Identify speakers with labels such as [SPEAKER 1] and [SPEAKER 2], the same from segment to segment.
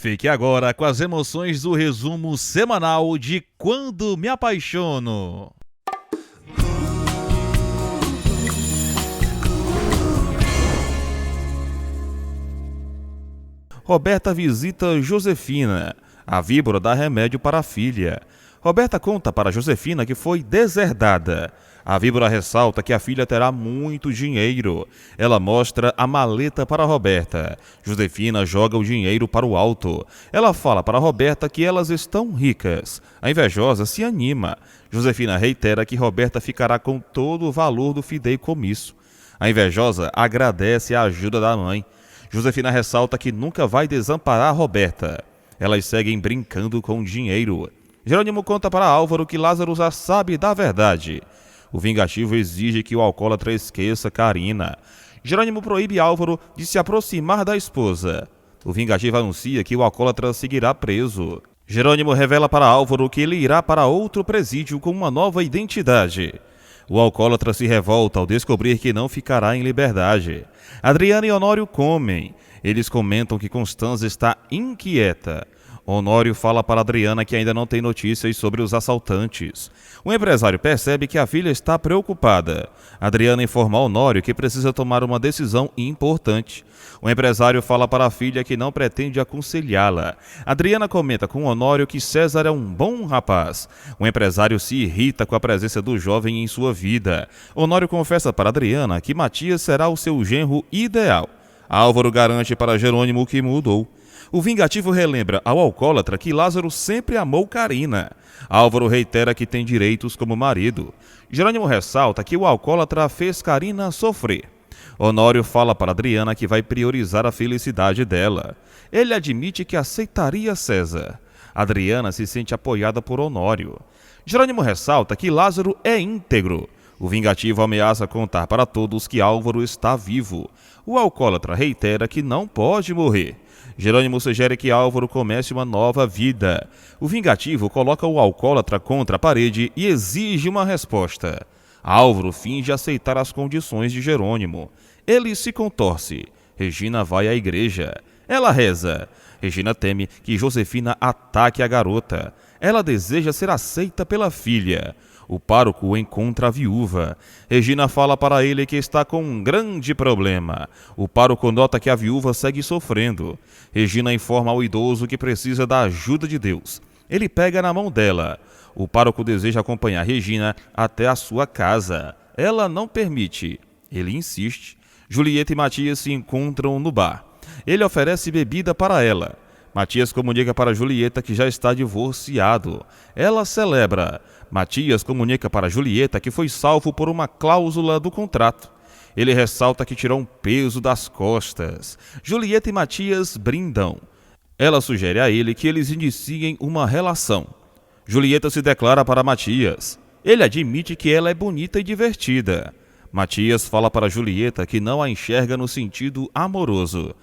[SPEAKER 1] Fique agora com as emoções do resumo semanal de Quando Me Apaixono. Roberta visita Josefina. A víbora dá remédio para a filha. Roberta conta para Josefina que foi deserdada. A víbora ressalta que a filha terá muito dinheiro. Ela mostra a maleta para Roberta. Josefina joga o dinheiro para o alto. Ela fala para Roberta que elas estão ricas. A invejosa se anima. Josefina reitera que Roberta ficará com todo o valor do fideicomisso. A invejosa agradece a ajuda da mãe. Josefina ressalta que nunca vai desamparar Roberta. Elas seguem brincando com dinheiro. Jerônimo conta para Álvaro que Lázaro já sabe da verdade. O vingativo exige que o alcoólatra esqueça Carina. Jerônimo proíbe Álvaro de se aproximar da esposa. O vingativo anuncia que o alcoólatra seguirá preso. Jerônimo revela para Álvaro que ele irá para outro presídio com uma nova identidade. O alcoólatra se revolta ao descobrir que não ficará em liberdade. Adriana e Honório comem. Eles comentam que Constanza está inquieta. Honório fala para Adriana que ainda não tem notícias sobre os assaltantes. O empresário percebe que a filha está preocupada. Adriana informa Honório que precisa tomar uma decisão importante. O empresário fala para a filha que não pretende aconselhá-la. Adriana comenta com Honório que César é um bom rapaz. O empresário se irrita com a presença do jovem em sua vida. Honório confessa para Adriana que Matias será o seu genro ideal. Álvaro garante para Jerônimo que mudou. O vingativo relembra ao alcoólatra que Lázaro sempre amou Carina. Álvaro reitera que tem direitos como marido. Jerônimo ressalta que o alcoólatra fez Carina sofrer. Honório fala para Adriana que vai priorizar a felicidade dela. Ele admite que aceitaria César. Adriana se sente apoiada por Honório. Jerônimo ressalta que Lázaro é íntegro. O vingativo ameaça contar para todos que Álvaro está vivo. O alcoólatra reitera que não pode morrer. Jerônimo sugere que Álvaro comece uma nova vida. O vingativo coloca o alcoólatra contra a parede e exige uma resposta. Álvaro finge aceitar as condições de Jerônimo. Ele se contorce. Regina vai à igreja. Ela reza. Regina teme que Josefina ataque a garota. Ela deseja ser aceita pela filha. O pároco encontra a viúva. Regina fala para ele que está com um grande problema. O pároco nota que a viúva segue sofrendo. Regina informa ao idoso que precisa da ajuda de Deus. Ele pega na mão dela. O pároco deseja acompanhar Regina até a sua casa. Ela não permite. Ele insiste. Julieta e Matias se encontram no bar. Ele oferece bebida para ela. Matias comunica para Julieta que já está divorciado. Ela celebra. Matias comunica para Julieta que foi salvo por uma cláusula do contrato. Ele ressalta que tirou um peso das costas. Julieta e Matias brindam. Ela sugere a ele que eles iniciem uma relação. Julieta se declara para Matias. Ele admite que ela é bonita e divertida. Matias fala para Julieta que não a enxerga no sentido amoroso.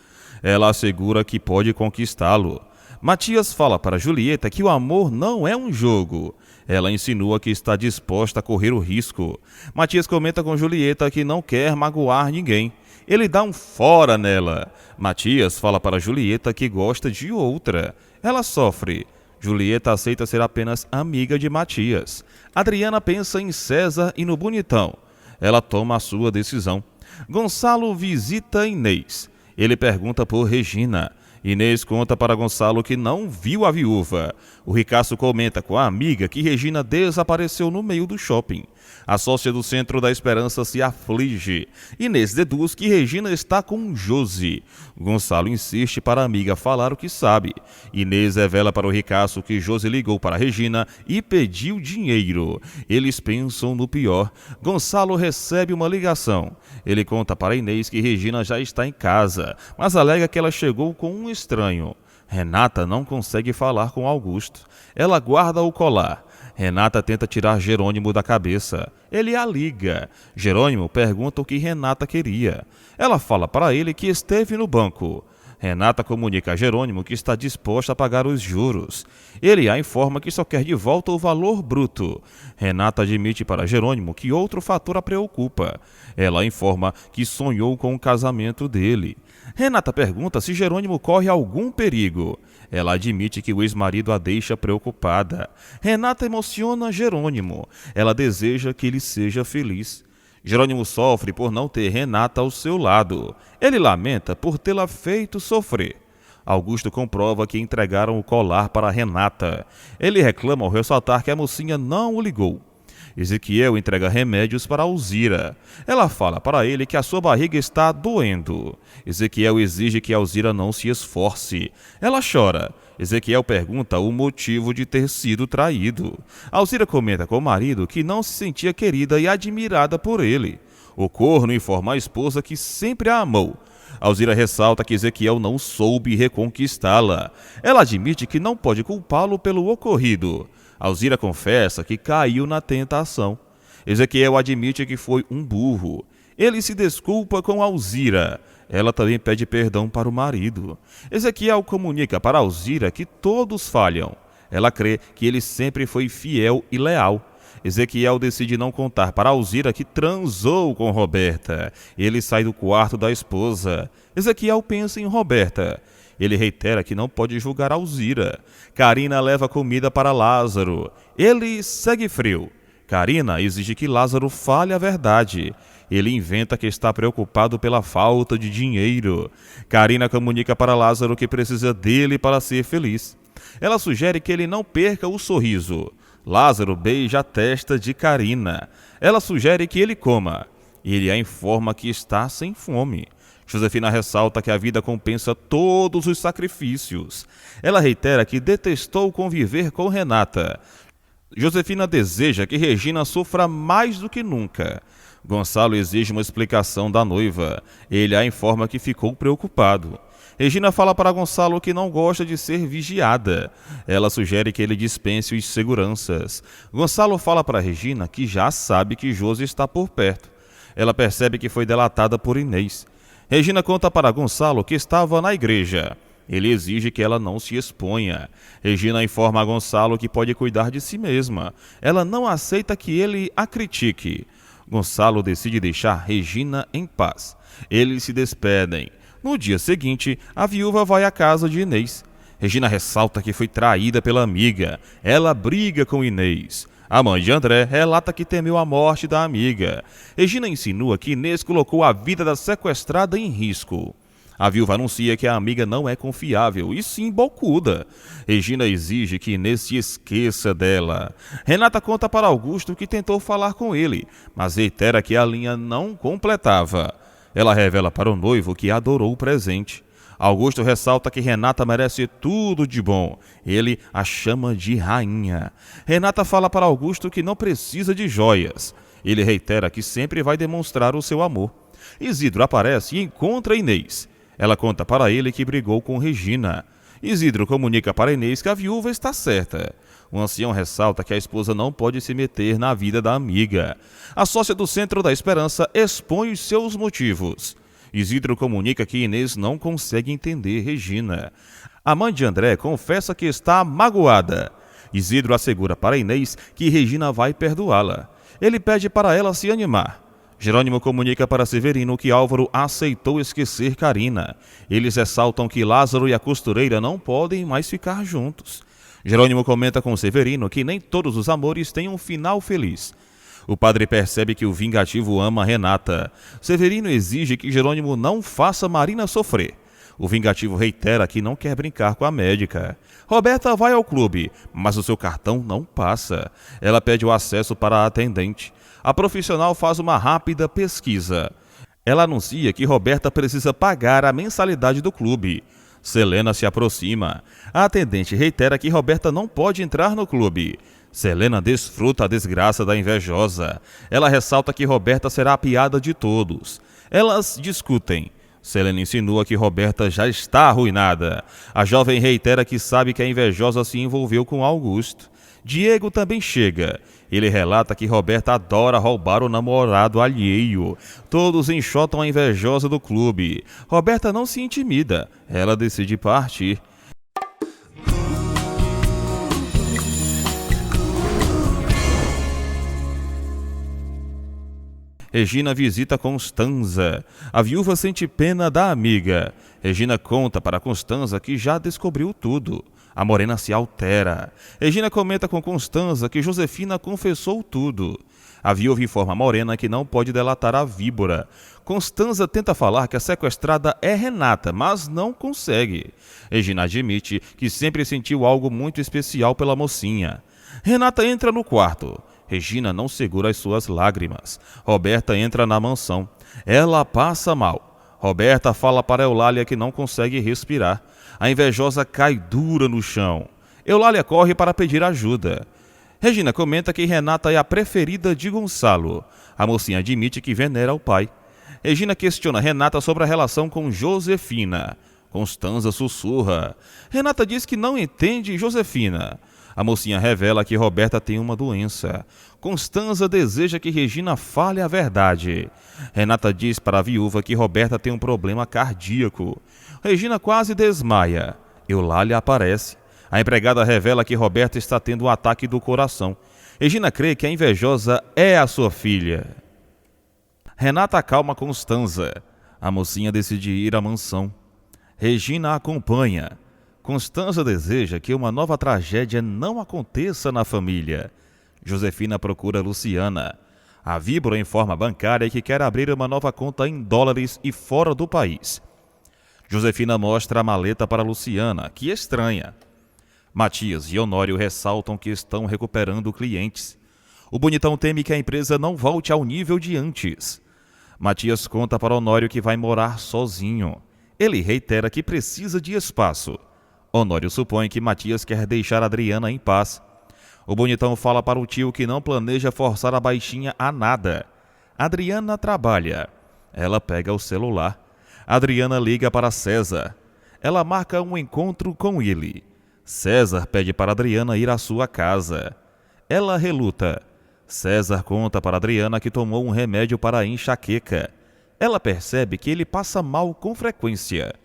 [SPEAKER 1] Ela assegura que pode conquistá-lo. Matias fala para Julieta que o amor não é um jogo. Ela insinua que está disposta a correr o risco. Matias comenta com Julieta que não quer magoar ninguém. Ele dá um fora nela. Matias fala para Julieta que gosta de outra. Ela sofre. Julieta aceita ser apenas amiga de Matias. Adriana pensa em César e no bonitão. Ela toma a sua decisão. Gonçalo visita Inês. Ele pergunta por Regina. Inês conta para Gonçalo que não viu a viúva. O ricaço comenta com a amiga que Regina desapareceu no meio do shopping. A sócia do Centro da Esperança se aflige. Inês deduz que Regina está com Josi. Gonçalo insiste para a amiga falar o que sabe. Inês revela para o ricaço que Josi ligou para Regina e pediu dinheiro. Eles pensam no pior. Gonçalo recebe uma ligação. Ele conta para Inês que Regina já está em casa, mas alega que ela chegou com um estranho. Renata não consegue falar com Augusto. Ela guarda o colar. Renata tenta tirar Jerônimo da cabeça. Ele a liga. Jerônimo pergunta o que Renata queria. Ela fala para ele que esteve no banco. Renata comunica a Jerônimo que está disposta a pagar os juros. Ele a informa que só quer de volta o valor bruto. Renata admite para Jerônimo que outro fator a preocupa. Ela informa que sonhou com o casamento dele. Renata pergunta se Jerônimo corre algum perigo. Ela admite que o ex-marido a deixa preocupada. Renata emociona Jerônimo. Ela deseja que ele seja feliz. Jerônimo sofre por não ter Renata ao seu lado. Ele lamenta por tê-la feito sofrer. Augusto comprova que entregaram o colar para Renata. Ele reclama ao ressaltar que a mocinha não o ligou. Ezequiel entrega remédios para Alzira. Ela fala para ele que a sua barriga está doendo. Ezequiel exige que Alzira não se esforce. Ela chora. Ezequiel pergunta o motivo de ter sido traído. Alzira comenta com o marido que não se sentia querida e admirada por ele. O corno informa a esposa que sempre a amou. Alzira ressalta que Ezequiel não soube reconquistá-la. Ela admite que não pode culpá-lo pelo ocorrido. Alzira confessa que caiu na tentação. Ezequiel admite que foi um burro. Ele se desculpa com Alzira. Ela também pede perdão para o marido. Ezequiel comunica para Alzira que todos falham. Ela crê que ele sempre foi fiel e leal. Ezequiel decide não contar para Alzira que transou com Roberta. Ele sai do quarto da esposa. Ezequiel pensa em Roberta. Ele reitera que não pode julgar Alzira. Carina leva comida para Lázaro. Ele segue frio. Carina exige que Lázaro fale a verdade. Ele inventa que está preocupado pela falta de dinheiro. Carina comunica para Lázaro que precisa dele para ser feliz. Ela sugere que ele não perca o sorriso. Lázaro beija a testa de Carina. Ela sugere que ele coma. Ele a informa que está sem fome. Josefina ressalta que a vida compensa todos os sacrifícios. Ela reitera que detestou conviver com Renata. Josefina deseja que Regina sofra mais do que nunca. Gonçalo exige uma explicação da noiva. Ele a informa que ficou preocupado. Regina fala para Gonçalo que não gosta de ser vigiada. Ela sugere que ele dispense os seguranças. Gonçalo fala para Regina que já sabe que Josi está por perto. Ela percebe que foi delatada por Inês. Regina conta para Gonçalo que estava na igreja. Ele exige que ela não se exponha. Regina informa a Gonçalo que pode cuidar de si mesma. Ela não aceita que ele a critique. Gonçalo decide deixar Regina em paz. Eles se despedem. No dia seguinte, a viúva vai à casa de Inês. Regina ressalta que foi traída pela amiga. Ela briga com Inês. A mãe de André relata que temeu a morte da amiga. Regina insinua que Inês colocou a vida da sequestrada em risco. A viúva anuncia que a amiga não é confiável e sim bocuda. Regina exige que Inês se esqueça dela. Renata conta para Augusto que tentou falar com ele, mas reitera que a linha não completava. Ela revela para o noivo que adorou o presente. Augusto ressalta que Renata merece tudo de bom. Ele a chama de rainha. Renata fala para Augusto que não precisa de joias. Ele reitera que sempre vai demonstrar o seu amor. Isidro aparece e encontra Inês. Ela conta para ele que brigou com Regina. Isidro comunica para Inês que a viúva está certa. O ancião ressalta que a esposa não pode se meter na vida da amiga. A sócia do Centro da Esperança expõe os seus motivos. Isidro comunica que Inês não consegue entender Regina. A mãe de André confessa que está magoada. Isidro assegura para Inês que Regina vai perdoá-la. Ele pede para ela se animar. Jerônimo comunica para Severino que Álvaro aceitou esquecer Carina. Eles ressaltam que Lázaro e a costureira não podem mais ficar juntos. Jerônimo comenta com Severino que nem todos os amores têm um final feliz. O padre percebe que o vingativo ama Renata. Severino exige que Jerônimo não faça Marina sofrer. O vingativo reitera que não quer brincar com a médica. Roberta vai ao clube, mas o seu cartão não passa. Ela pede o acesso para a atendente. A profissional faz uma rápida pesquisa. Ela anuncia que Roberta precisa pagar a mensalidade do clube. Selena se aproxima. A atendente reitera que Roberta não pode entrar no clube. Selena desfruta a desgraça da invejosa. Ela ressalta que Roberta será a piada de todos. Elas discutem. Selena insinua que Roberta já está arruinada. A jovem reitera que sabe que a invejosa se envolveu com Augusto. Diego também chega. Ele relata que Roberta adora roubar o namorado alheio. Todos enxotam a invejosa do clube. Roberta não se intimida. Ela decide partir. Regina visita Constanza. A viúva sente pena da amiga. Regina conta para Constanza que já descobriu tudo. A morena se altera. Regina comenta com Constanza que Josefina confessou tudo. A viúva informa a morena que não pode delatar a víbora. Constanza tenta falar que a sequestrada é Renata, mas não consegue. Regina admite que sempre sentiu algo muito especial pela mocinha. Renata entra no quarto. Regina não segura as suas lágrimas. Roberta entra na mansão. Ela passa mal. Roberta fala para Eulália que não consegue respirar. A invejosa cai dura no chão. Eulália corre para pedir ajuda. Regina comenta que Renata é a preferida de Gonçalo. A mocinha admite que venera o pai. Regina questiona Renata sobre a relação com Josefina. Constanza sussurra. Renata diz que não entende Josefina. A mocinha revela que Roberta tem uma doença. Constanza deseja que Regina fale a verdade. Renata diz para a viúva que Roberta tem um problema cardíaco. Regina quase desmaia. Eulália aparece. A empregada revela que Roberta está tendo um ataque do coração. Regina crê que a invejosa é a sua filha. Renata acalma Constanza. A mocinha decide ir à mansão. Regina a acompanha. Constanza deseja que uma nova tragédia não aconteça na família. Josefina procura Luciana. A víbora informa a bancária que quer abrir uma nova conta em dólares e fora do país. Josefina mostra a maleta para Luciana, que estranha. Matias e Honório ressaltam que estão recuperando clientes. O bonitão teme que a empresa não volte ao nível de antes. Matias conta para Honório que vai morar sozinho. Ele reitera que precisa de espaço. Honório supõe que Matias quer deixar Adriana em paz. O bonitão fala para o tio que não planeja forçar a baixinha a nada. Adriana trabalha. Ela pega o celular. Adriana liga para César. Ela marca um encontro com ele. César pede para Adriana ir à sua casa. Ela reluta. César conta para Adriana que tomou um remédio para a enxaqueca. Ela percebe que ele passa mal com frequência.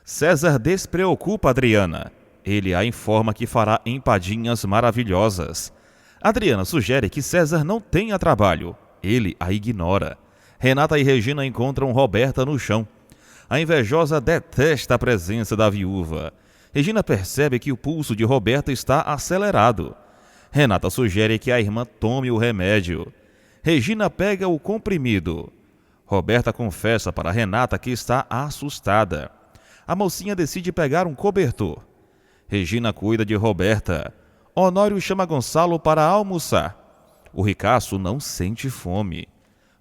[SPEAKER 1] César despreocupa Adriana. Ele a informa que fará empadinhas maravilhosas. Adriana sugere que César não tenha trabalho. Ele a ignora. Renata e Regina encontram Roberta no chão. A invejosa detesta a presença da viúva. Regina percebe que o pulso de Roberta está acelerado. Renata sugere que a irmã tome o remédio. Regina pega o comprimido. Roberta confessa para Renata que está assustada. A mocinha decide pegar um cobertor. Regina cuida de Roberta. Honório chama Gonçalo para almoçar. O ricaço não sente fome.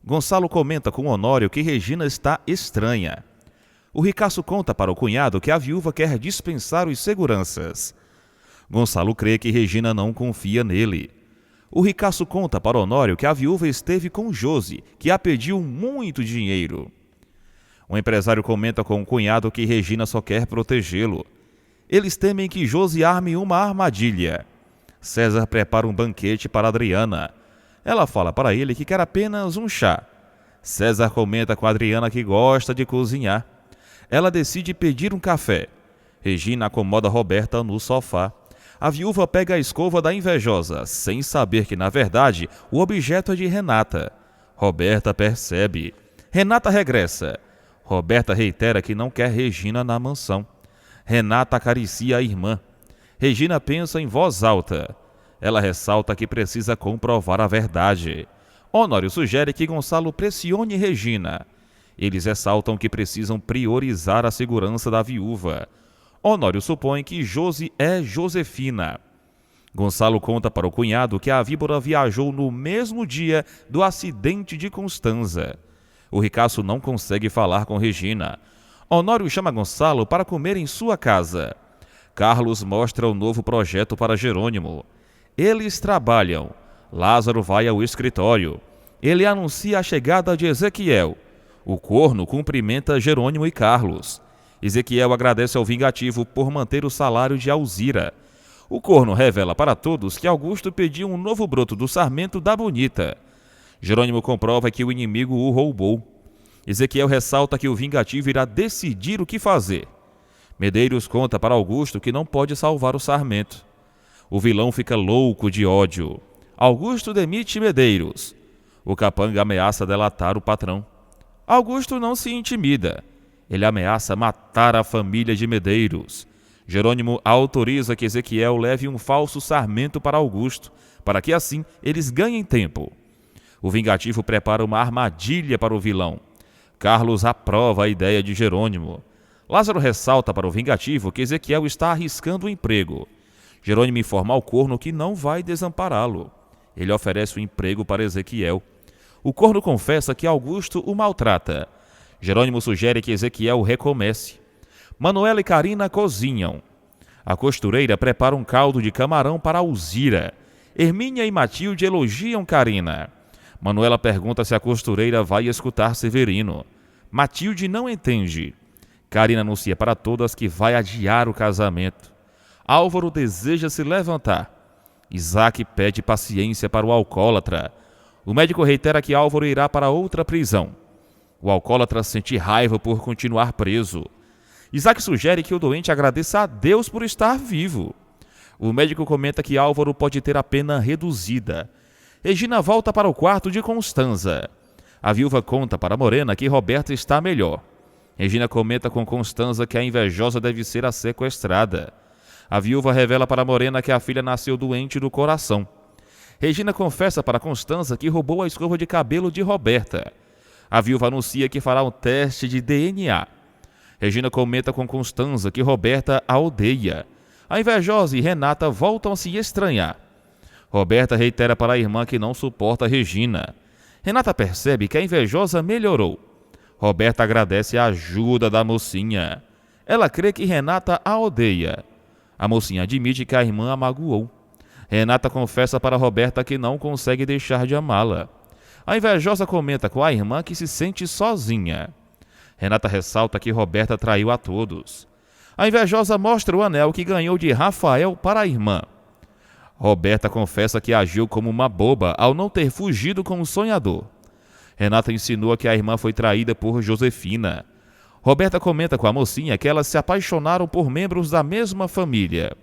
[SPEAKER 1] Gonçalo comenta com Honório que Regina está estranha. O ricaço conta para o cunhado que a viúva quer dispensar os seguranças. Gonçalo crê que Regina não confia nele. O ricaço conta para Honório que a viúva esteve com Josi, que a pediu muito dinheiro. O empresário comenta com o cunhado que Regina só quer protegê-lo. Eles temem que Josi arme uma armadilha. César prepara um banquete para Adriana. Ela fala para ele que quer apenas um chá. César comenta com Adriana que gosta de cozinhar. Ela decide pedir um café. Regina acomoda Roberta no sofá. A viúva pega a escova da invejosa, sem saber que, na verdade, o objeto é de Renata. Roberta percebe. Renata regressa. Roberta reitera que não quer Regina na mansão. Renata acaricia a irmã. Regina pensa em voz alta. Ela ressalta que precisa comprovar a verdade. Honório sugere que Gonçalo pressione Regina. Eles ressaltam que precisam priorizar a segurança da viúva. Honório supõe que Josi é Josefina. Gonçalo conta para o cunhado que a víbora viajou no mesmo dia do acidente de Constanza. O ricaço não consegue falar com Regina. Honório chama Gonçalo para comer em sua casa. Carlos mostra o novo projeto para Jerônimo. Eles trabalham. Lázaro vai ao escritório. Ele anuncia a chegada de Ezequiel. O corno cumprimenta Jerônimo e Carlos. Ezequiel agradece ao vingativo por manter o salário de Alzira. O corno revela para todos que Augusto pediu um novo broto do sarmento da Bonita. Jerônimo comprova que o inimigo o roubou. Ezequiel ressalta que o vingativo irá decidir o que fazer. Medeiros conta para Augusto que não pode salvar o sarmento. O vilão fica louco de ódio. Augusto demite Medeiros. O capanga ameaça delatar o patrão. Augusto não se intimida. Ele ameaça matar a família de Medeiros. Jerônimo autoriza que Ezequiel leve um falso sarmento para Augusto, para que assim eles ganhem tempo. O vingativo prepara uma armadilha para o vilão. Carlos aprova a ideia de Jerônimo. Lázaro ressalta para o vingativo que Ezequiel está arriscando o emprego. Jerônimo informa ao corno que não vai desampará-lo. Ele oferece o emprego para Ezequiel. O corno confessa que Augusto o maltrata. Jerônimo sugere que Ezequiel recomece. Manuela e Carina cozinham. A costureira prepara um caldo de camarão para Alzira. Hermínia e Matilde elogiam Carina. Manuela pergunta se a costureira vai escutar Severino. Matilde não entende. Carina anuncia para todas que vai adiar o casamento. Álvaro deseja se levantar. Isaac pede paciência para o alcoólatra. O médico reitera que Álvaro irá para outra prisão. O alcoólatra sente raiva por continuar preso. Isaac sugere que o doente agradeça a Deus por estar vivo. O médico comenta que Álvaro pode ter a pena reduzida. Regina volta para o quarto de Constanza. A viúva conta para Morena que Roberta está melhor. Regina comenta com Constanza que a invejosa deve ser a sequestrada. A viúva revela para Morena que a filha nasceu doente do coração. Regina confessa para Constanza que roubou a escova de cabelo de Roberta. A viúva anuncia que fará um teste de DNA. Regina comenta com Constanza que Roberta a odeia. A invejosa e Renata voltam a se estranhar. Roberta reitera para a irmã que não suporta Regina. Renata percebe que a invejosa melhorou. Roberta agradece a ajuda da mocinha. Ela crê que Renata a odeia. A mocinha admite que a irmã a magoou. Renata confessa para Roberta que não consegue deixar de amá-la. A invejosa comenta com a irmã que se sente sozinha. Renata ressalta que Roberta traiu a todos. A invejosa mostra o anel que ganhou de Rafael para a irmã. Roberta confessa que agiu como uma boba ao não ter fugido com o sonhador. Renata insinua que a irmã foi traída por Josefina. Roberta comenta com a mocinha que elas se apaixonaram por membros da mesma família.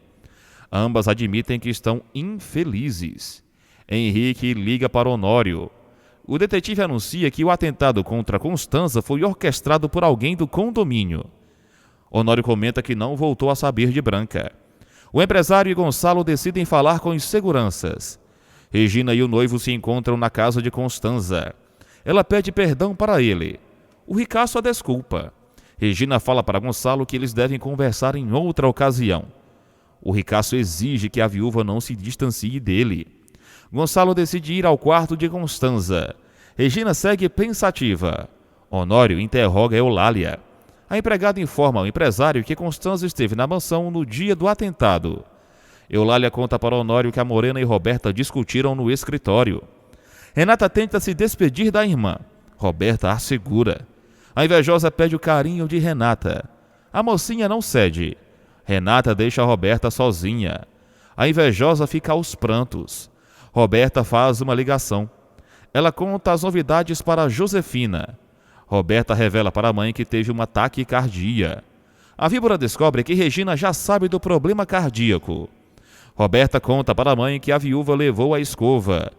[SPEAKER 1] Ambas admitem que estão infelizes. Henrique liga para Honório. O detetive anuncia que o atentado contra Constanza foi orquestrado por alguém do condomínio. Honório comenta que não voltou a saber de Branca. O empresário e Gonçalo decidem falar com os seguranças. Regina e o noivo se encontram na casa de Constanza. Ela pede perdão para ele. O ricaço a desculpa. Regina fala para Gonçalo que eles devem conversar em outra ocasião. O ricaço exige que a viúva não se distancie dele. Gonçalo decide ir ao quarto de Constanza. Regina segue pensativa. Honório interroga Eulália. A empregada informa ao empresário que Constanza esteve na mansão no dia do atentado. Eulália conta para Honório que a Morena e Roberta discutiram no escritório. Renata tenta se despedir da irmã. Roberta a segura. A invejosa pede o carinho de Renata. A mocinha não cede. Renata deixa a Roberta sozinha. A invejosa fica aos prantos. Roberta faz uma ligação. Ela conta as novidades para Josefina. Roberta revela para a mãe que teve uma taquicardia. A víbora descobre que Regina já sabe do problema cardíaco. Roberta conta para a mãe que a viúva levou a escova.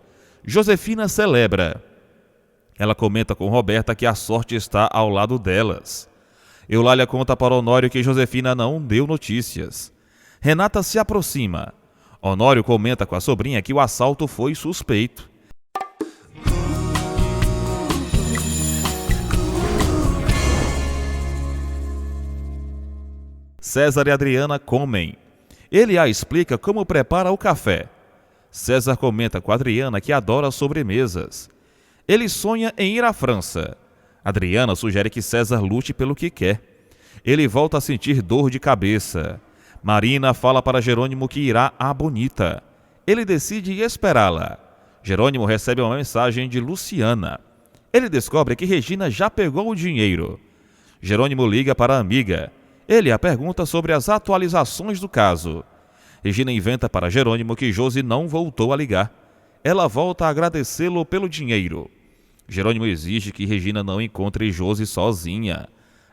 [SPEAKER 1] Josefina celebra. Ela comenta com Roberta que a sorte está ao lado delas. Eulália conta para Honório que Josefina não deu notícias. Renata se aproxima. Honório comenta com a sobrinha que o assalto foi suspeito. César e Adriana comem. Ele a explica como prepara o café. César comenta com Adriana que adora sobremesas. Ele sonha em ir à França. Adriana sugere que César lute pelo que quer. Ele volta a sentir dor de cabeça. Marina fala para Jerônimo que irá à Bonita. Ele decide esperá-la. Jerônimo recebe uma mensagem de Luciana. Ele descobre que Regina já pegou o dinheiro. Jerônimo liga para a amiga. Ele a pergunta sobre as atualizações do caso. Regina inventa para Jerônimo que Josi não voltou a ligar. Ela volta a agradecê-lo pelo dinheiro. Jerônimo exige que Regina não encontre Josi sozinha.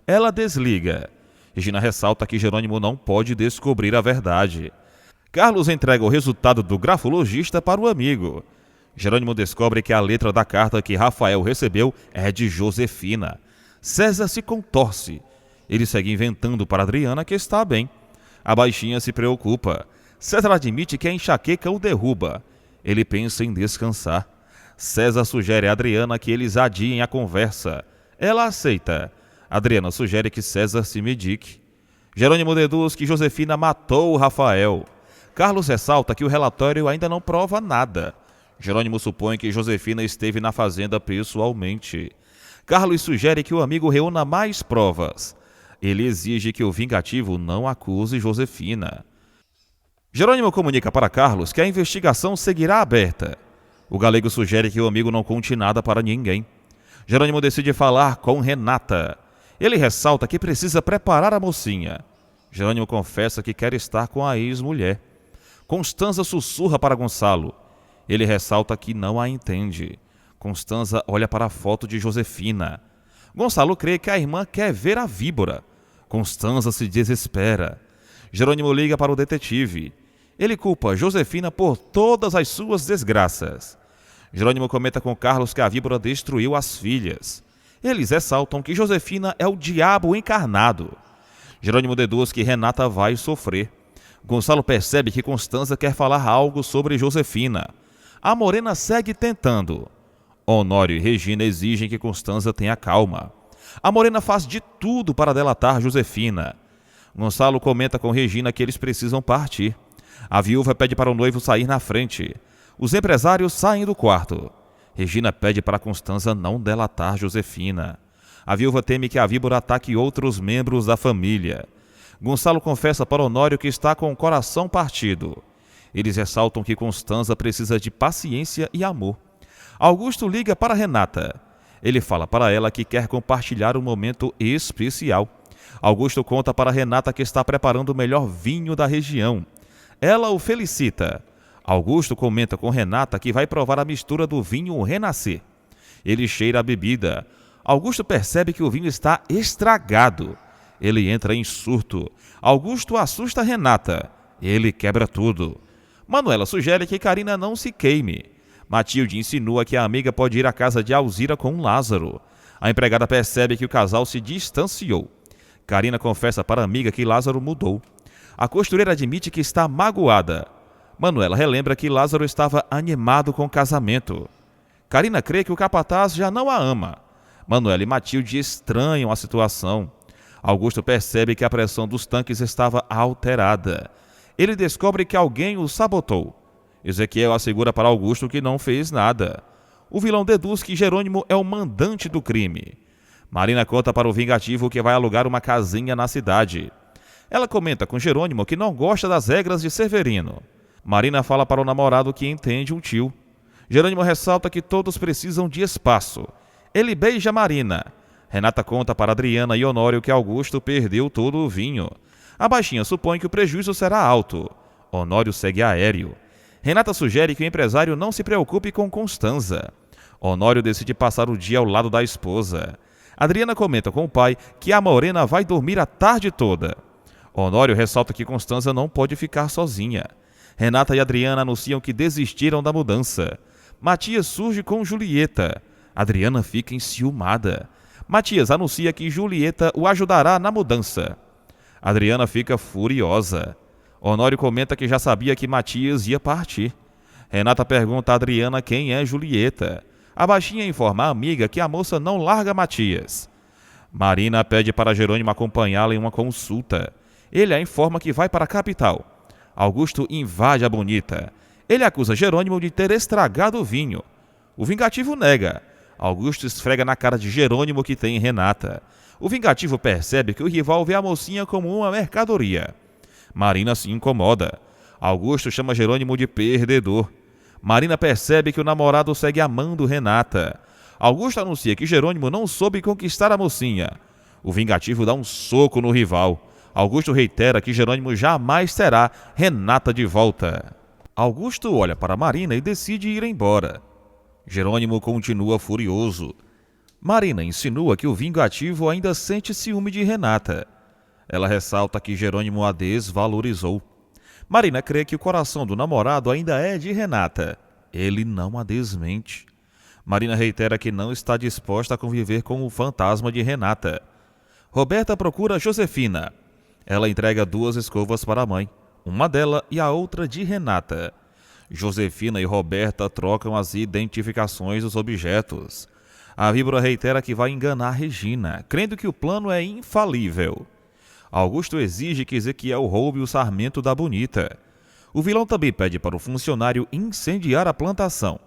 [SPEAKER 1] Ela desliga. Regina ressalta que Jerônimo não pode descobrir a verdade. Carlos entrega o resultado do grafologista para o amigo. Jerônimo descobre que a letra da carta que Rafael recebeu é de Josefina. César se contorce. Ele segue inventando para Adriana que está bem. A baixinha se preocupa. César admite que a enxaqueca o derruba. Ele pensa em descansar. César sugere a Adriana que eles adiem a conversa. Ela aceita. Adriana sugere que César se medique. Jerônimo deduz que Josefina matou Rafael. Carlos ressalta que o relatório ainda não prova nada. Jerônimo supõe que Josefina esteve na fazenda pessoalmente. Carlos sugere que o amigo reúna mais provas. Ele exige que o vingativo não acuse Josefina. Jerônimo comunica para Carlos que a investigação seguirá aberta. O galego sugere que o amigo não conte nada para ninguém. Jerônimo decide falar com Renata. Ele ressalta que precisa preparar a mocinha. Jerônimo confessa que quer estar com a ex-mulher. Constanza sussurra para Gonçalo. Ele ressalta que não a entende. Constanza olha para a foto de Josefina. Gonçalo crê que a irmã quer ver a víbora. Constanza se desespera. Jerônimo liga para o detetive. Ele culpa Josefina por todas as suas desgraças. Jerônimo comenta com Carlos que a víbora destruiu as filhas. Eles ressaltam que Josefina é o diabo encarnado. Jerônimo deduz que Renata vai sofrer. Gonçalo percebe que Constanza quer falar algo sobre Josefina. A morena segue tentando. Honório e Regina exigem que Constanza tenha calma. A morena faz de tudo para delatar Josefina. Gonçalo comenta com Regina que eles precisam partir. A viúva pede para o noivo sair na frente. Os empresários saem do quarto. Regina pede para Constanza não delatar Josefina. A viúva teme que a víbora ataque outros membros da família. Gonçalo confessa para Honório que está com o coração partido. Eles ressaltam que Constanza precisa de paciência e amor. Augusto liga para Renata. Ele fala para ela que quer compartilhar um momento especial. Augusto conta para Renata que está preparando o melhor vinho da região. Ela o felicita. Augusto comenta com Renata que vai provar a mistura do vinho Renascer. Ele cheira a bebida. Augusto percebe que o vinho está estragado. Ele entra em surto. Augusto assusta Renata. Ele quebra tudo. Manuela sugere que Carina não se queime. Matilde insinua que a amiga pode ir à casa de Alzira com Lázaro. A empregada percebe que o casal se distanciou. Carina confessa para a amiga que Lázaro mudou. A costureira admite que está magoada. Manuela relembra que Lázaro estava animado com o casamento. Carina crê que o capataz já não a ama. Manuela e Matilde estranham a situação. Augusto percebe que a pressão dos tanques estava alterada. Ele descobre que alguém o sabotou. Ezequiel assegura para Augusto que não fez nada. O vilão deduz que Jerônimo é o mandante do crime. Marina conta para o vingativo que vai alugar uma casinha na cidade. Ela comenta com Jerônimo que não gosta das regras de Severino. Marina fala para o namorado que entende um tio. Jerônimo ressalta que todos precisam de espaço. Ele beija Marina. Renata conta para Adriana e Honório que Augusto perdeu todo o vinho. A baixinha supõe que o prejuízo será alto. Honório segue aéreo. Renata sugere que o empresário não se preocupe com Constanza. Honório decide passar o dia ao lado da esposa. Adriana comenta com o pai que a morena vai dormir a tarde toda. Honório ressalta que Constanza não pode ficar sozinha. Renata e Adriana anunciam que desistiram da mudança. Matias surge com Julieta. Adriana fica enciumada. Matias anuncia que Julieta o ajudará na mudança. Adriana fica furiosa. Honório comenta que já sabia que Matias ia partir. Renata pergunta a Adriana quem é Julieta. A baixinha informa a amiga que a moça não larga Matias. Marina pede para Jerônimo acompanhá-la em uma consulta. Ele a informa que vai para a capital. Augusto invade a Bonita. Ele acusa Jerônimo de ter estragado o vinho. O vingativo nega. Augusto esfrega na cara de Jerônimo que tem Renata. O vingativo percebe que o rival vê a mocinha como uma mercadoria. Marina se incomoda. Augusto chama Jerônimo de perdedor. Marina percebe que o namorado segue amando Renata. Augusto anuncia que Jerônimo não soube conquistar a mocinha. O vingativo dá um soco no rival. Augusto reitera que Jerônimo jamais terá Renata de volta. Augusto olha para Marina e decide ir embora. Jerônimo continua furioso. Marina insinua que o vingativo ainda sente ciúme de Renata. Ela ressalta que Jerônimo a desvalorizou. Marina crê que o coração do namorado ainda é de Renata. Ele não a desmente. Marina reitera que não está disposta a conviver com o fantasma de Renata. Roberta procura Josefina. Ela entrega 2 escovas para a mãe, uma dela e a outra de Renata. Josefina e Roberta trocam as identificações dos objetos. A víbora reitera que vai enganar Regina, crendo que o plano é infalível. Augusto exige que Ezequiel roube o sarmento da Bonita. O vilão também pede para o funcionário incendiar a plantação.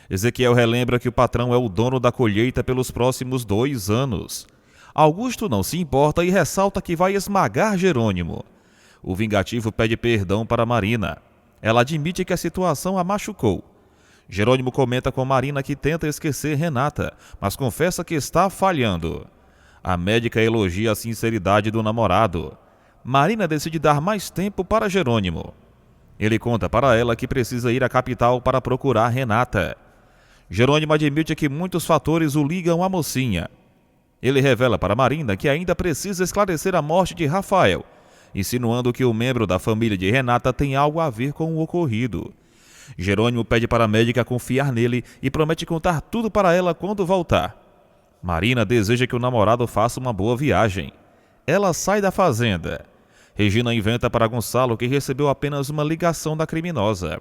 [SPEAKER 1] Ezequiel relembra que o patrão é o dono da colheita pelos próximos 2 anos. Augusto não se importa e ressalta que vai esmagar Jerônimo. O vingativo pede perdão para Marina. Ela admite que a situação a machucou. Jerônimo comenta com Marina que tenta esquecer Renata, mas confessa que está falhando. A médica elogia a sinceridade do namorado. Marina decide dar mais tempo para Jerônimo. Ele conta para ela que precisa ir à capital para procurar Renata. Jerônimo admite que muitos fatores o ligam à mocinha. Ele revela para Marina que ainda precisa esclarecer a morte de Rafael, insinuando que o membro da família de Renata tem algo a ver com o ocorrido. Jerônimo pede para a médica confiar nele e promete contar tudo para ela quando voltar. Marina deseja que o namorado faça uma boa viagem. Ela sai da fazenda. Regina inventa para Gonçalo que recebeu apenas uma ligação da criminosa.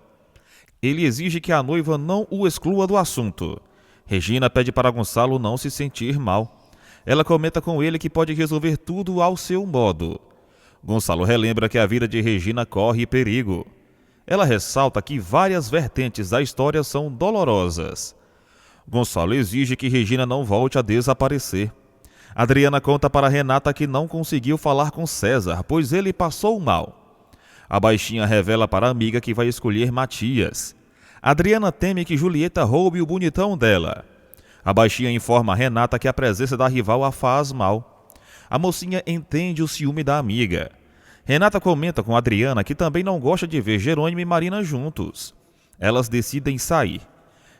[SPEAKER 1] Ele exige que a noiva não o exclua do assunto. Regina pede para Gonçalo não se sentir mal. Ela comenta com ele que pode resolver tudo ao seu modo. Gonçalo relembra que a vida de Regina corre perigo. Ela ressalta que várias vertentes da história são dolorosas. Gonçalo exige que Regina não volte a desaparecer. Adriana conta para Renata que não conseguiu falar com César, pois ele passou mal. A baixinha revela para a amiga que vai escolher Matias. Adriana teme que Julieta roube o bonitão dela. A baixinha informa a Renata que a presença da rival a faz mal. A mocinha entende o ciúme da amiga. Renata comenta com Adriana que também não gosta de ver Jerônimo e Marina juntos. Elas decidem sair.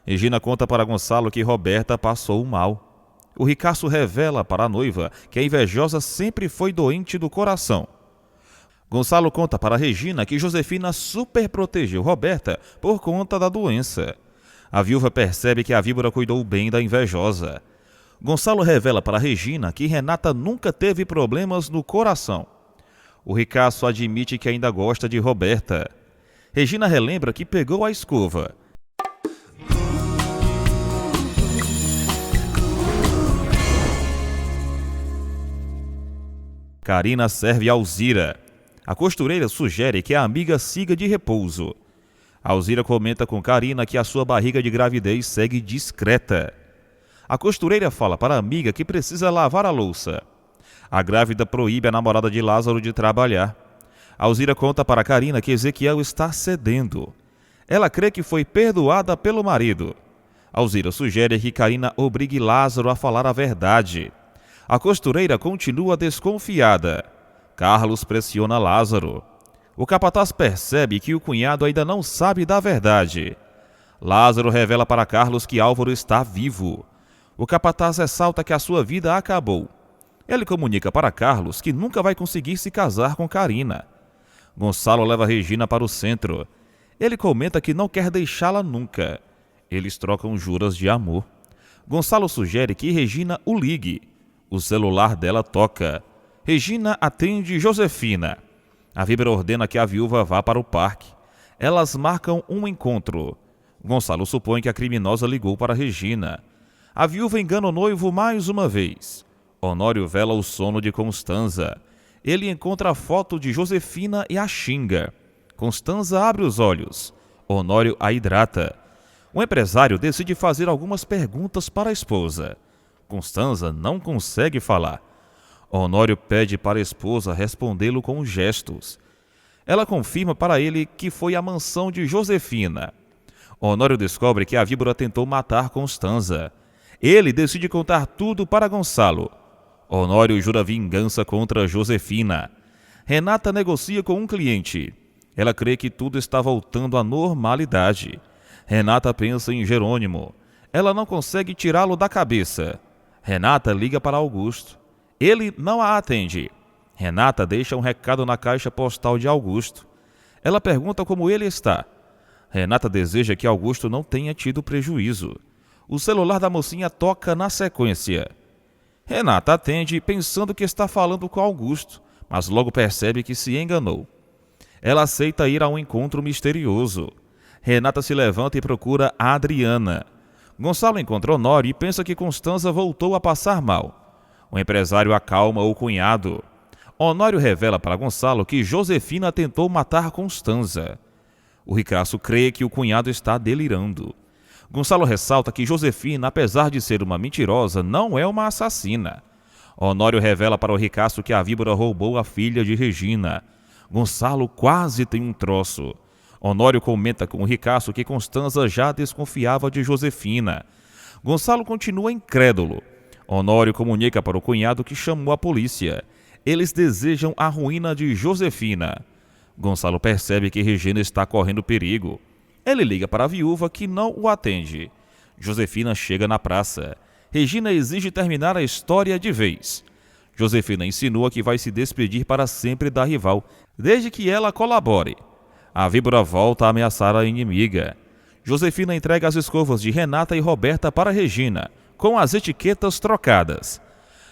[SPEAKER 1] Regina conta para Gonçalo que Roberta passou mal. O ricaço revela para a noiva que a invejosa sempre foi doente do coração. Gonçalo conta para Regina que Josefina superprotegeu Roberta por conta da doença. A viúva percebe que a víbora cuidou bem da invejosa. Gonçalo revela para Regina que Renata nunca teve problemas no coração. O ricaço admite que ainda gosta de Roberta. Regina relembra que pegou a escova. Carina serve Alzira. A costureira sugere que a amiga siga de repouso. Alzira comenta com Carina que a sua barriga de gravidez segue discreta. A costureira fala para a amiga que precisa lavar a louça. A grávida proíbe a namorada de Lázaro de trabalhar. Alzira conta para Carina que Ezequiel está cedendo. Ela crê que foi perdoada pelo marido. Alzira sugere que Carina obrigue Lázaro a falar a verdade. A costureira continua desconfiada. Carlos pressiona Lázaro. O capataz percebe que o cunhado ainda não sabe da verdade. Lázaro revela para Carlos que Álvaro está vivo. O capataz ressalta que a sua vida acabou. Ele comunica para Carlos que nunca vai conseguir se casar com Carina. Gonçalo leva Regina para o centro. Ele comenta que não quer deixá-la nunca. Eles trocam juras de amor. Gonçalo sugere que Regina o ligue. O celular dela toca. Regina atende Josefina. A víbora ordena que a viúva vá para o parque. Elas marcam um encontro. Gonçalo supõe que a criminosa ligou para Regina. A viúva engana o noivo mais uma vez. Honório vela o sono de Constanza. Ele encontra a foto de Josefina e a xinga. Constanza abre os olhos. Honório a hidrata. O empresário decide fazer algumas perguntas para a esposa. Constanza não consegue falar. Honório pede para a esposa respondê-lo com gestos. Ela confirma para ele que foi à mansão de Josefina. Honório descobre que a víbora tentou matar Constanza. Ele decide contar tudo para Gonçalo. Honório jura vingança contra Josefina. Renata negocia com um cliente. Ela crê que tudo está voltando à normalidade. Renata pensa em Jerônimo. Ela não consegue tirá-lo da cabeça. Renata liga para Augusto. Ele não a atende. Renata deixa um recado na caixa postal de Augusto. Ela pergunta como ele está. Renata deseja que Augusto não tenha tido prejuízo. O celular da mocinha toca na sequência. Renata atende pensando que está falando com Augusto, mas logo percebe que se enganou. Ela aceita ir a um encontro misterioso. Renata se levanta e procura a Adriana. Gonçalo encontra Honório e pensa que Constanza voltou a passar mal. O empresário acalma o cunhado. Honório revela para Gonçalo que Josefina tentou matar Constanza. O ricaço crê que o cunhado está delirando. Gonçalo ressalta que Josefina, apesar de ser uma mentirosa, não é uma assassina. Honório revela para o ricaço que a víbora roubou a filha de Regina. Gonçalo quase tem um troço. Honório comenta com o ricaço que Constanza já desconfiava de Josefina. Gonçalo continua incrédulo. Honório comunica para o cunhado que chamou a polícia. Eles desejam a ruína de Josefina. Gonçalo percebe que Regina está correndo perigo. Ele liga para a viúva, que não o atende. Josefina chega na praça. Regina exige terminar a história de vez. Josefina insinua que vai se despedir para sempre da rival, desde que ela colabore. A víbora volta a ameaçar a inimiga. Josefina entrega as escovas de Renata e Roberta para Regina, com as etiquetas trocadas.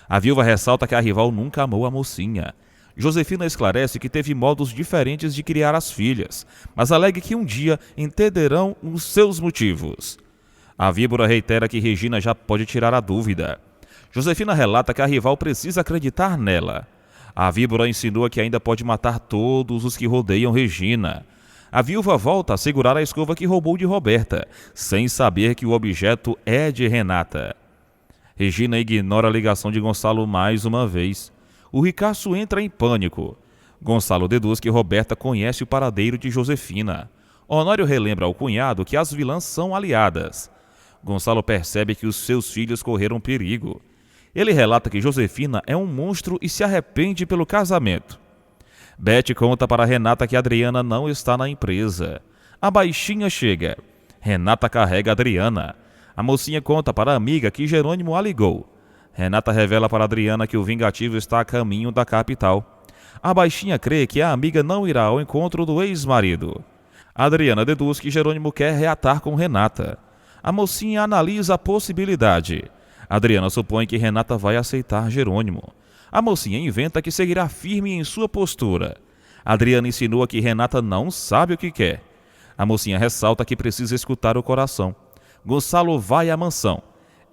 [SPEAKER 1] A viúva ressalta que a rival nunca amou a mocinha. Josefina esclarece que teve modos diferentes de criar as filhas, mas alega que um dia entenderão os seus motivos. A víbora reitera que Regina já pode tirar a dúvida. Josefina relata que a rival precisa acreditar nela. A víbora insinua que ainda pode matar todos os que rodeiam Regina. A viúva volta a segurar a escova que roubou de Roberta, sem saber que o objeto é de Renata. Regina ignora a ligação de Gonçalo mais uma vez. O ricaço entra em pânico. Gonçalo deduz que Roberta conhece o paradeiro de Josefina. Honório relembra ao cunhado que as vilãs são aliadas. Gonçalo percebe que os seus filhos correram perigo. Ele relata que Josefina é um monstro e se arrepende pelo casamento. Beth conta para Renata que Adriana não está na empresa. A baixinha chega. Renata carrega Adriana. A mocinha conta para a amiga que Jerônimo a ligou. Renata revela para Adriana que o vingativo está a caminho da capital. A baixinha crê que a amiga não irá ao encontro do ex-marido. Adriana deduz que Jerônimo quer reatar com Renata. A mocinha analisa a possibilidade. Adriana supõe que Renata vai aceitar Jerônimo. A mocinha inventa que seguirá firme em sua postura. Adriana insinua que Renata não sabe o que quer. A mocinha ressalta que precisa escutar o coração. Gonçalo vai à mansão.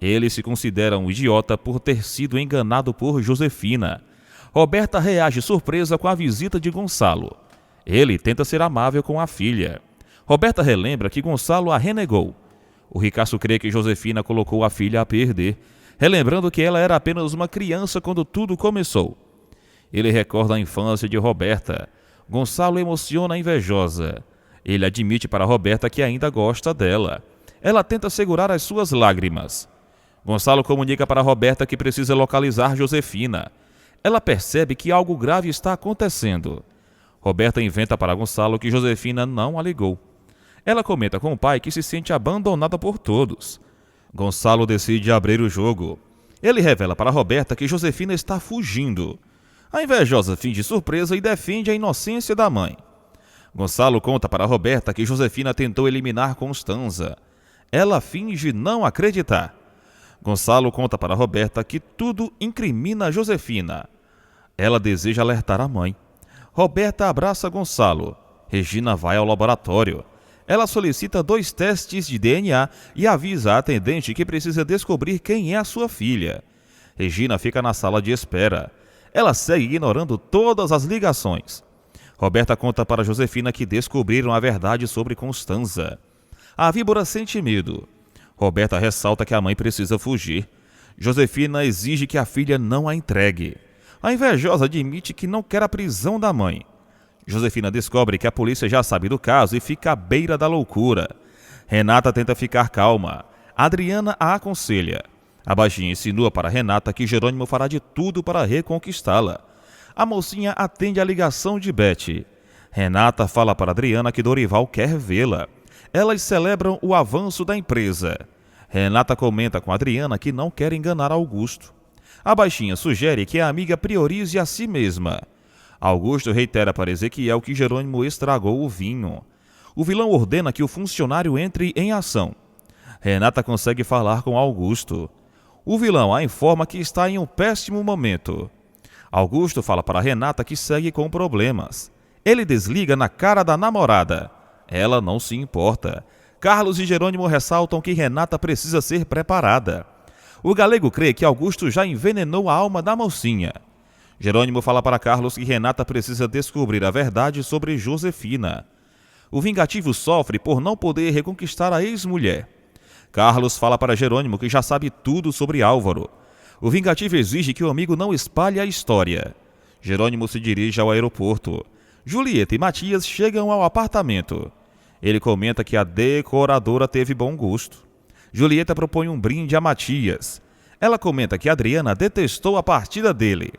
[SPEAKER 1] Ele se considera um idiota por ter sido enganado por Josefina. Roberta reage surpresa com a visita de Gonçalo. Ele tenta ser amável com a filha. Roberta relembra que Gonçalo a renegou. O ricaço crê que Josefina colocou a filha a perder, relembrando que ela era apenas uma criança quando tudo começou. Ele recorda a infância de Roberta. Gonçalo emociona a invejosa. Ele admite para Roberta que ainda gosta dela. Ela tenta segurar as suas lágrimas. Gonçalo comunica para Roberta que precisa localizar Josefina. Ela percebe que algo grave está acontecendo. Roberta inventa para Gonçalo que Josefina não a ligou. Ela comenta com o pai que se sente abandonada por todos. Gonçalo decide abrir o jogo. Ele revela para Roberta que Josefina está fugindo. A invejosa finge surpresa e defende a inocência da mãe. Gonçalo conta para Roberta que Josefina tentou eliminar Constanza. Ela finge não acreditar. Gonçalo conta para Roberta que tudo incrimina Josefina. Ela deseja alertar a mãe. Roberta abraça Gonçalo. Regina vai ao laboratório. Ela solicita 2 testes de DNA e avisa a atendente que precisa descobrir quem é a sua filha. Regina fica na sala de espera. Ela segue ignorando todas as ligações. Roberta conta para Josefina que descobriram a verdade sobre Constanza. A víbora sente medo. Roberta ressalta que a mãe precisa fugir. Josefina exige que a filha não a entregue. A invejosa admite que não quer a prisão da mãe. Josefina descobre que a polícia já sabe do caso e fica à beira da loucura. Renata tenta ficar calma. Adriana a aconselha. A baixinha insinua para Renata que Jerônimo fará de tudo para reconquistá-la. A mocinha atende a ligação de Beth. Renata fala para Adriana que Dorival quer vê-la. Elas celebram o avanço da empresa. Renata comenta com Adriana que não quer enganar Augusto. A baixinha sugere que a amiga priorize a si mesma. Augusto reitera para Ezequiel que Jerônimo estragou o vinho. O vilão ordena que o funcionário entre em ação. Renata consegue falar com Augusto. O vilão a informa que está em um péssimo momento. Augusto fala para Renata que segue com problemas. Ele desliga na cara da namorada. Ela não se importa. Carlos e Jerônimo ressaltam que Renata precisa ser preparada. O galego crê que Augusto já envenenou a alma da mocinha. Jerônimo fala para Carlos que Renata precisa descobrir a verdade sobre Josefina. O vingativo sofre por não poder reconquistar a ex-mulher. Carlos fala para Jerônimo que já sabe tudo sobre Álvaro. O vingativo exige que o amigo não espalhe a história. Jerônimo se dirige ao aeroporto. Julieta e Matias chegam ao apartamento. Ele comenta que a decoradora teve bom gosto. Julieta propõe um brinde a Matias. Ela comenta que Adriana detestou a partida dele.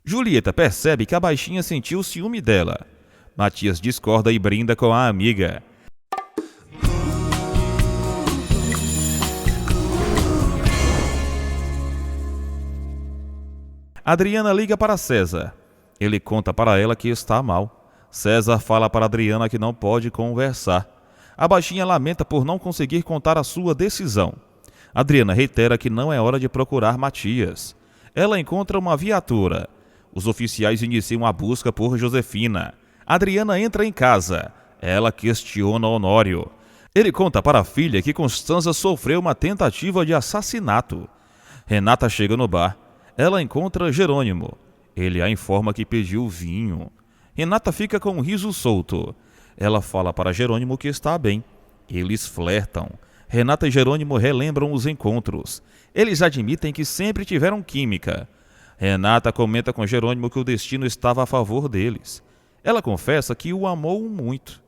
[SPEAKER 1] Julieta percebe que a baixinha sentiu ciúme dela. Matias discorda e brinda com a amiga. Adriana liga para César. Ele conta para ela que está mal. César fala para Adriana que não pode conversar. A baixinha lamenta por não conseguir contar a sua decisão. Adriana reitera que não é hora de procurar Matias. Ela encontra uma viatura. Os oficiais iniciam a busca por Josefina. Adriana entra em casa. Ela questiona Honório. Ele conta para a filha que Constanza sofreu uma tentativa de assassinato. Renata chega no bar. Ela encontra Jerônimo. Ele a informa que pediu vinho. Renata fica com um riso solto. Ela fala para Jerônimo que está bem. Eles flertam. Renata e Jerônimo relembram os encontros. Eles admitem que sempre tiveram química. Renata comenta com Jerônimo que o destino estava a favor deles. Ela confessa que o amou muito.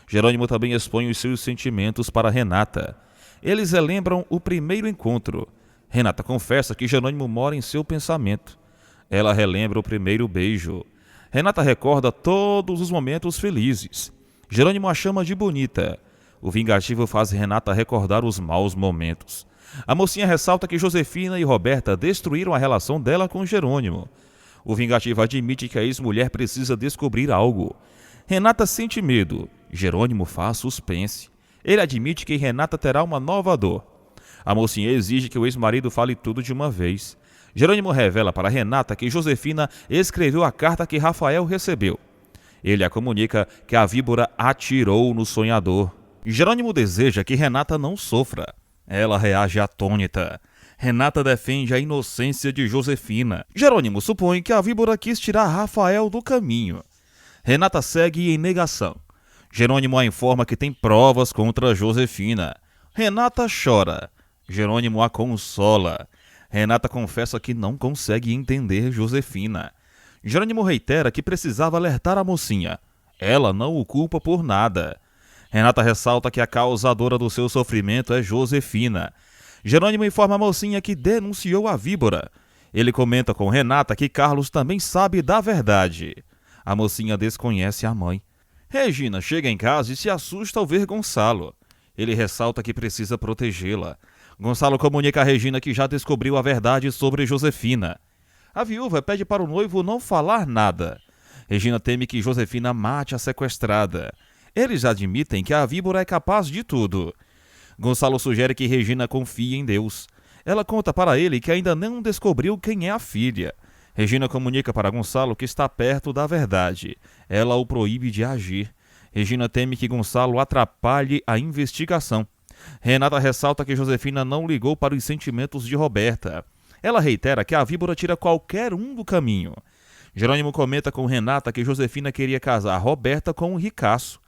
[SPEAKER 1] Jerônimo também expõe os seus sentimentos para Renata. Eles relembram o primeiro encontro. Renata confessa que Jerônimo mora em seu pensamento. Ela relembra o primeiro beijo. Renata recorda todos os momentos felizes. Jerônimo a chama de bonita. O vingativo faz Renata recordar os maus momentos. A mocinha ressalta que Josefina e Roberta destruíram a relação dela com Jerônimo. O vingativo admite que a ex-mulher precisa descobrir algo. Renata sente medo. Jerônimo faz suspense. Ele admite que Renata terá uma nova dor. A mocinha exige que o ex-marido fale tudo de uma vez. Jerônimo revela para Renata que Josefina escreveu a carta que Rafael recebeu. Ele a comunica que a víbora atirou no sonhador. Jerônimo deseja que Renata não sofra. Ela reage atônita. Renata defende a inocência de Josefina. Jerônimo supõe que a víbora quis tirar Rafael do caminho. Renata segue em negação. Jerônimo a informa que tem provas contra Josefina. Renata chora. Jerônimo a consola. Renata confessa que não consegue entender Josefina. Jerônimo reitera que precisava alertar a mocinha. Ela não o culpa por nada. Renata ressalta que a causadora do seu sofrimento é Josefina. Jerônimo informa a mocinha que denunciou a víbora. Ele comenta com Renata que Carlos também sabe da verdade. A mocinha desconhece a mãe. Regina chega em casa e se assusta ao ver Gonçalo. Ele ressalta que precisa protegê-la. Gonçalo comunica a Regina que já descobriu a verdade sobre Josefina. A viúva pede para o noivo não falar nada. Regina teme que Josefina mate a sequestrada. Eles admitem que a víbora é capaz de tudo. Gonçalo sugere que Regina confie em Deus. Ela conta para ele que ainda não descobriu quem é a filha. Regina comunica para Gonçalo que está perto da verdade. Ela o proíbe de agir. Regina teme que Gonçalo atrapalhe a investigação. Renata ressalta que Josefina não ligou para os sentimentos de Roberta. Ela reitera que a víbora tira qualquer um do caminho. Jerônimo comenta com Renata que Josefina queria casar Roberta com um ricaço.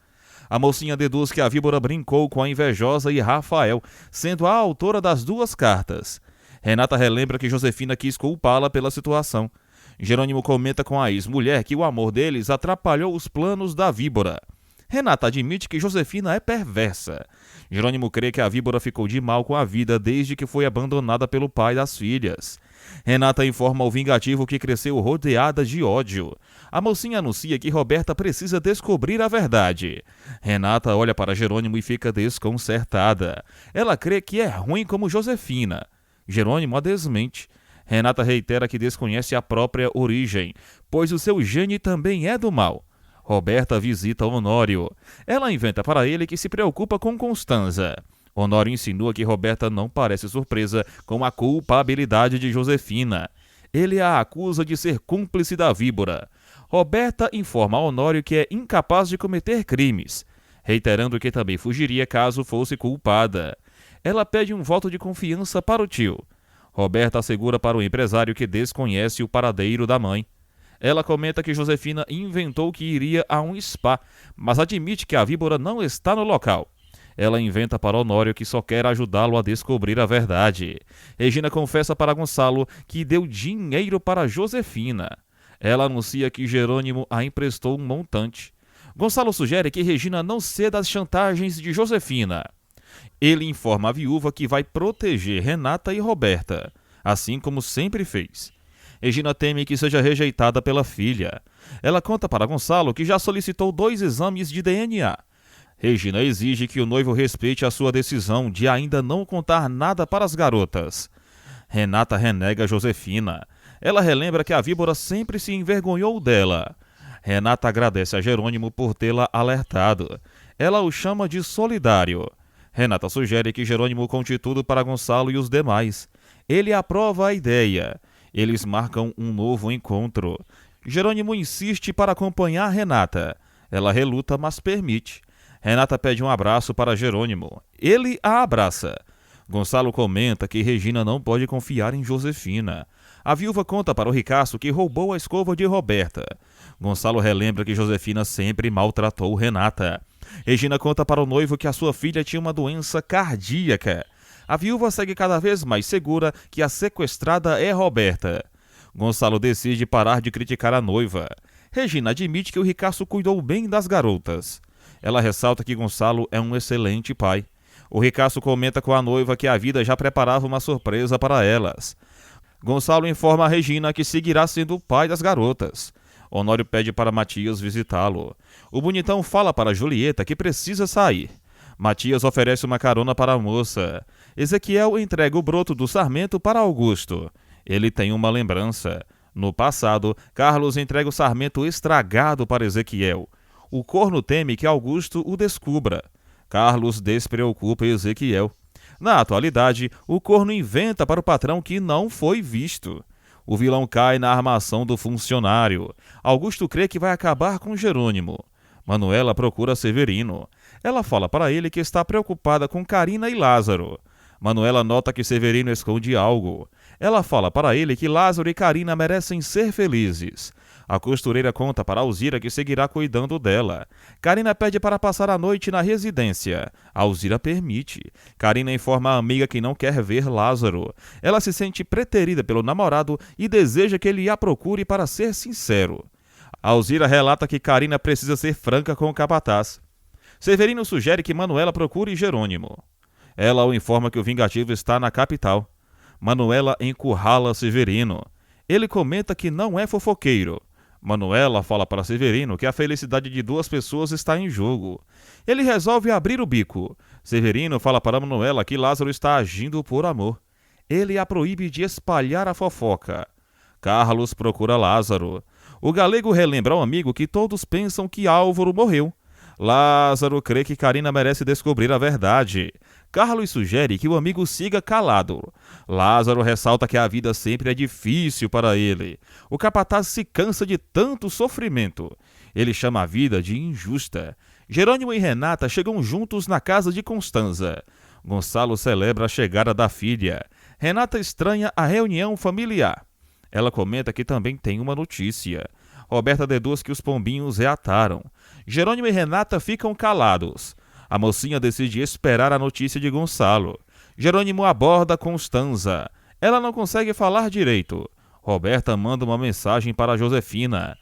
[SPEAKER 1] A mocinha deduz que a víbora brincou com a invejosa e Rafael, sendo a autora das duas cartas. Renata relembra que Josefina quis culpá-la pela situação. Jerônimo comenta com a ex-mulher que o amor deles atrapalhou os planos da víbora. Renata admite que Josefina é perversa. Jerônimo crê que a víbora ficou de mal com a vida desde que foi abandonada pelo pai das filhas. Renata informa ao vingativo que cresceu rodeada de ódio. A mocinha anuncia que Roberta precisa descobrir a verdade. Renata olha para Jerônimo e fica desconcertada. Ela crê que é ruim como Josefina. Jerônimo a desmente. Renata reitera que desconhece a própria origem, pois o seu gene também é do mal. Roberta visita Honório. Ela inventa para ele que se preocupa com Constanza. Honório insinua que Roberta não parece surpresa com a culpabilidade de Josefina. Ele a acusa de ser cúmplice da víbora. Roberta informa a Honório que é incapaz de cometer crimes, reiterando que também fugiria caso fosse culpada. Ela pede um voto de confiança para o tio. Roberta assegura para o empresário que desconhece o paradeiro da mãe. Ela comenta que Josefina inventou que iria a um spa, mas admite que a víbora não está no local. Ela inventa para Honório que só quer ajudá-lo a descobrir a verdade. Regina confessa para Gonçalo que deu dinheiro para Josefina. Ela anuncia que Jerônimo a emprestou um montante. Gonçalo sugere que Regina não ceda às chantagens de Josefina. Ele informa a viúva que vai proteger Renata e Roberta, assim como sempre fez. Regina teme que seja rejeitada pela filha. Ela conta para Gonçalo que já solicitou 2 exames de DNA. Regina exige que o noivo respeite a sua decisão de ainda não contar nada para as garotas. Renata renega Josefina. Ela relembra que a víbora sempre se envergonhou dela. Renata agradece a Jerônimo por tê-la alertado. Ela o chama de solidário. Renata sugere que Jerônimo conte tudo para Gonçalo e os demais. Ele aprova a ideia. Eles marcam um novo encontro. Jerônimo insiste para acompanhar Renata. Ela reluta, mas permite. Renata pede um abraço para Jerônimo. Ele a abraça. Gonçalo comenta que Regina não pode confiar em Josefina. A viúva conta para o ricaço que roubou a escova de Roberta. Gonçalo relembra que Josefina sempre maltratou Renata. Regina conta para o noivo que a sua filha tinha uma doença cardíaca. A viúva segue cada vez mais segura que a sequestrada é Roberta. Gonçalo decide parar de criticar a noiva. Regina admite que o ricaço cuidou bem das garotas. Ela ressalta que Gonçalo é um excelente pai. O ricaço comenta com a noiva que a vida já preparava uma surpresa para elas. Gonçalo informa a Regina que seguirá sendo o pai das garotas. Honório pede para Matias visitá-lo. O bonitão fala para Julieta que precisa sair. Matias oferece uma carona para a moça. Ezequiel entrega o broto do sarmento para Augusto. Ele tem uma lembrança. No passado, Carlos entrega o sarmento estragado para Ezequiel. O corno teme que Augusto o descubra. Carlos despreocupa Ezequiel. Na atualidade, o corno inventa para o patrão que não foi visto. O vilão cai na armação do funcionário. Augusto crê que vai acabar com Jerônimo. Manuela procura Severino. Ela fala para ele que está preocupada com Carina e Lázaro. Manuela nota que Severino esconde algo. Ela fala para ele que Lázaro e Carina merecem ser felizes. A costureira conta para Alzira que seguirá cuidando dela. Carina pede para passar a noite na residência. Alzira permite. Carina informa a amiga que não quer ver Lázaro. Ela se sente preterida pelo namorado e deseja que ele a procure para ser sincero. Alzira relata que Carina precisa ser franca com o capataz. Severino sugere que Manuela procure Jerônimo. Ela o informa que o vingativo está na capital. Manuela encurrala Severino. Ele comenta que não é fofoqueiro. Manuela fala para Severino que a felicidade de 2 pessoas está em jogo. Ele resolve abrir o bico. Severino fala para Manuela que Lázaro está agindo por amor. Ele a proíbe de espalhar a fofoca. Carlos procura Lázaro. O galego relembra ao amigo que todos pensam que Álvaro morreu. Lázaro crê que Carina merece descobrir a verdade. Carlos sugere que o amigo siga calado. Lázaro ressalta que a vida sempre é difícil para ele. O capataz se cansa de tanto sofrimento. Ele chama a vida de injusta. Jerônimo e Renata chegam juntos na casa de Constanza. Gonçalo celebra a chegada da filha. Renata estranha a reunião familiar. Ela comenta que também tem uma notícia. Roberta deduz que os pombinhos reataram. Jerônimo e Renata ficam calados. A mocinha decide esperar a notícia de Gonçalo. Jerônimo aborda Constanza. Ela não consegue falar direito. Roberta manda uma mensagem para Josefina.